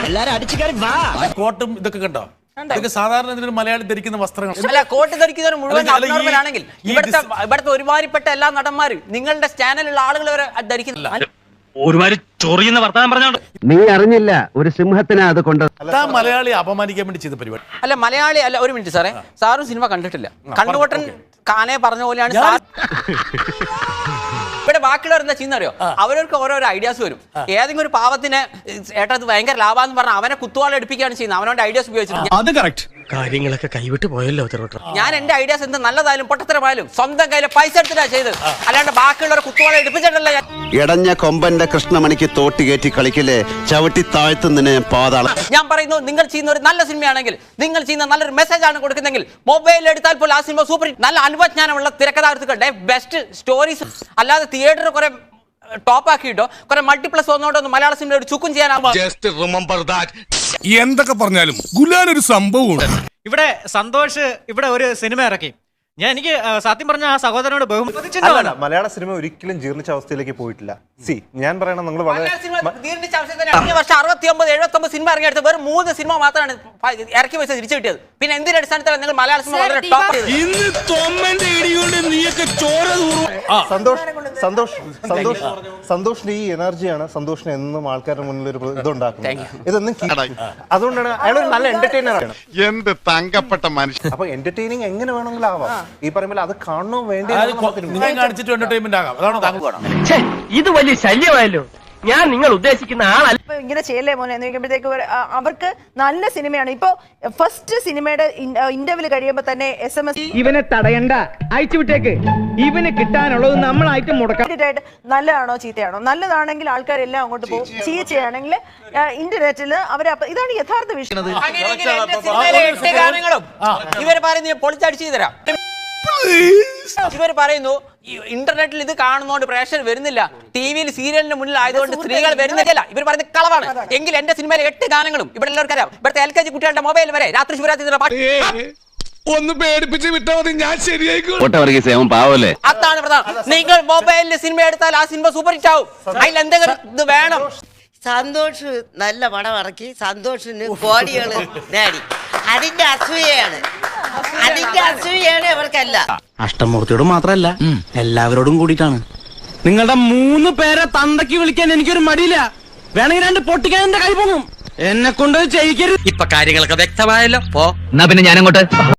എല്ലാരും അടിച്ചു കയറി വാ. കോട്ടും ഇതൊക്കെ കണ്ടോ? ഇതൊക്കെ സാധാരണ ഇതിന് മലയാളി ധരിക്കുന്ന വസ്ത്രങ്ങൾ. അല്ല, കോട്ട് ധരിക്കുന്നവർ മുഴുവൻ അബ്നോർമലാണെങ്കിൽ ഇവിടുത്തെ ഒരുമാതിരിപ്പെട്ട എല്ലാ നടന്മാരും നിങ്ങളുടെ ചാനലിലുള്ള ആളുകൾ വരെ ധരിക്കുന്നില്ല. ഒരുമാതിരി ചൊറിയുന്ന വർത്തമാനം പറഞ്ഞോണ്ട് നീ അറിഞ്ഞില്ല ഒരു സിംഹത്തിനെ അത് കൊണ്ട് മലയാളി അപമാനിക്കാൻ വേണ്ടി ചെയ്ത പരിപാടി അല്ല. മലയാളി അല്ല. ഒരു മിനിറ്റ് സാറേ, സാറും സിനിമ കണ്ടിട്ടില്ല. കണ്ടുകൊട്ടൻ കാനെ പറഞ്ഞ പോലെയാണ് സാർ. ഇവിടെ ബാക്കിയുള്ളവർ എന്താ ചെയ്യുന്നറിയോ? അവർക്ക് ഓരോരോ ഐഡിയാസ് വരും. ഏതെങ്കിലും ഒരു പാവത്തിന് ഏട്ടത് ഭയങ്കര ലാഭാന്ന് പറഞ്ഞാൽ അവനെ കുത്തുവാള എടുപ്പിക്കുകയാണ് ചെയ്യുന്നത്. അവനോട് ഐഡിയാസ് ഉപയോഗിച്ചിട്ട് കാര്യങ്ങളൊക്കെ കൈവിട്ട് പോയല്ലോ. ഞാൻ എന്റെ ഐഡിയാസ് എന്ത് നല്ലതായാലും പൊട്ടത്തരമായാലും സ്വന്തം കയ്യിലെ പൈസ എടുത്തിട്ടാ ചെയ്ത്, അല്ലാണ്ട് ബാക്കിയുള്ളവർ കുത്തുവാള എടുപ്പിച്ചിട്ടല്ല. ഇടഞ്ഞ കൊമ്പന്റെ കൃഷ്ണമണിക്ക് തോട്ടി കയറ്റി കളിക്കില്ലേ, ചവിട്ടി താഴ്ത്തുന്നതിന് പാതാളം. ഞാൻ പറയുന്നു, നിങ്ങൾ ചെയ്യുന്ന ഒരു നല്ല സിനിമയാണെങ്കിൽ, നിങ്ങൾ ചെയ്യുന്ന നല്ലൊരു മെസ്സേജ് ആണ് കൊടുക്കുന്നെങ്കിൽ, മൊബൈലിൽ എടുത്താൽ പോലും ആ സിനിമ സൂപ്പർ ഹിറ്റ്. നല്ല അനുഭവജ്ഞാനമുള്ള തിരക്കഥാകൃത്തുക്കളുടെ ബെസ്റ്റ് സ്റ്റോറീസ്, അല്ലാതെ തിയേറ്ററിൽ കുറെ ടോപ്പ് ആക്കിയിട്ടോ കുറെ മൾട്ടിപ്ലസ് വന്നോട്ടോ മലയാള സിനിമ ഒരു ചുക്കും ചെയ്യാനാവും. എന്തൊക്കെ പറഞ്ഞാലും ഗുലാൻ ഒരു സംഭവമുണ്ട്. ഇവിടെ സന്തോഷ് ഇവിടെ ഒരു സിനിമ ഇറക്കി. എനിക്ക് സത്യം പറഞ്ഞ ആ സഹോദരനോട് ബഹുമാനിച്ചില്ല. മലയാള സിനിമ ഒരിക്കലും ജീർണിച്ച അവസ്ഥയിലേക്ക് പോയിട്ടില്ല. ഞാൻ പറയണം, നിങ്ങൾ വർഷം 69-79 സിനിമ ഇറങ്ങിയെടുത്ത് വെറും 3 സിനിമ മാത്രമാണ് ഇറക്കി പൈസ തിരിച്ചു കിട്ടിയത്. പിന്നെ എന്തിന്റെ അടിസ്ഥാനത്തിലാണ് നിങ്ങൾ മലയാള സിനിമ വളരെ ടോപ്പ് ചെയ്തത്? സന്തോഷിന്റെ ഈ എനർജിയാണ് സന്തോഷിന് എന്നും ആൾക്കാരുടെ മുന്നിൽ ഒരു ഇതുണ്ടാക്കുന്നത്. ഇതൊന്നും അതുകൊണ്ടാണ് അയാൾ ഒരു നല്ല എന്റർടൈനർ ആണ്. എന്ത് തങ്കപ്പെട്ട മനുഷ്യൻ. അപ്പൊ എന്റർടൈനിങ് എങ്ങനെ വേണമെങ്കിലും ആവാം. ഈ പറയുമ്പോൾ അത് കാണണോ വേണ്ടി കാണിച്ചിട്ട് എന്റർടൈൻമെന്റ് ആകാം. അതാണ് താങ്കൾ. ഇത് വലിയ ശല്യമായല്ലോ. ഞാൻ നിങ്ങൾ ഉദ്ദേശിക്കുന്ന ആളല്ല. ഇങ്ങനെ ചെയ്യല്ലേ മോനെ എന്ന് ചോദിക്കുമ്പോഴത്തേക്ക് അവർക്ക് നല്ല സിനിമയാണ്. ഇപ്പൊ ഫസ്റ്റ് സിനിമയുടെ ഇന്റർവ്യൂ കഴിയുമ്പോ തന്നെ SMS ഇവനെ തടയണ്ട, അയച്ചുവിട്ടേക്ക്. ഇവന് കിട്ടാനുള്ളത് നമ്മളായിട്ട് മുടക്കാം. നല്ലതാണോ ചീത്തയാണോ? നല്ലതാണെങ്കിൽ ആൾക്കാരെല്ലാം അങ്ങോട്ട് പോകും. ചീത്തയാണെങ്കിൽ ഇന്റർനെറ്റിൽ ഇതാണ് യഥാർത്ഥ വിഷയം. ഇവർ പറയുന്നത് പൊളിച്ചടിച്ചു തരാം. ഇവർ പറയുന്നു ഇന്റർനെറ്റിൽ ഇത് കാണുന്നോണ്ട് പ്രേക്ഷകർ വരുന്നില്ല, ടിവിയിൽ സീരിയലിന് മുന്നിൽ ആയതുകൊണ്ട് സ്ത്രീകൾ വരുന്നില്ല. ഇവർ പറയുന്നത് കളവാണ്. എങ്കിൽ എന്റെ സിനിമയിലെ 8 ഗാനങ്ങളും ഇവിടെ എല്ലാവർക്കും അറിയാം. ഇവിടുത്തെ LKG കുട്ടികളുടെ മൊബൈൽ വരെ രാത്രി ശിവരാത്രി ഒന്ന് പേടിപ്പിച്ച് വിട്ടാൽ മതി, ഞാൻ ശരിയായിക്കോ. അതാണ് പ്രധാനം. നിങ്ങൾ മൊബൈലിൽ സിനിമ എടുത്താൽ ആ സിനിമ സൂപ്പർ ഹിറ്റ് ആവും. അതിൽ എന്തെങ്കിലും ഇത് വേണം. സന്തോഷ് നല്ല പടം ഇറക്കി, സന്തോഷിന് കോടികൾ നേടി. അതിന്റെ അസൂയാണ് ഇവർക്കല്ല. അഷ്ടമൂർത്തിയോട് മാത്രല്ല, എല്ലാവരോടും കൂടിയിട്ടാണ്. നിങ്ങളുടെ 3 പേരെ തന്തയ്ക്ക് വിളിക്കാൻ എനിക്കൊരു മടിയില്ല. വേണമെങ്കിൽ 2 പൊട്ടിക്കാൻ എന്റെ കൈ പോകും. എന്നെ കൊണ്ട് ചെയ്യിക്കരുത്. ഇപ്പൊ കാര്യങ്ങളൊക്കെ വ്യക്തമായല്ലോ. എന്നാ പിന്നെ ഞാനങ്ങോട്ട്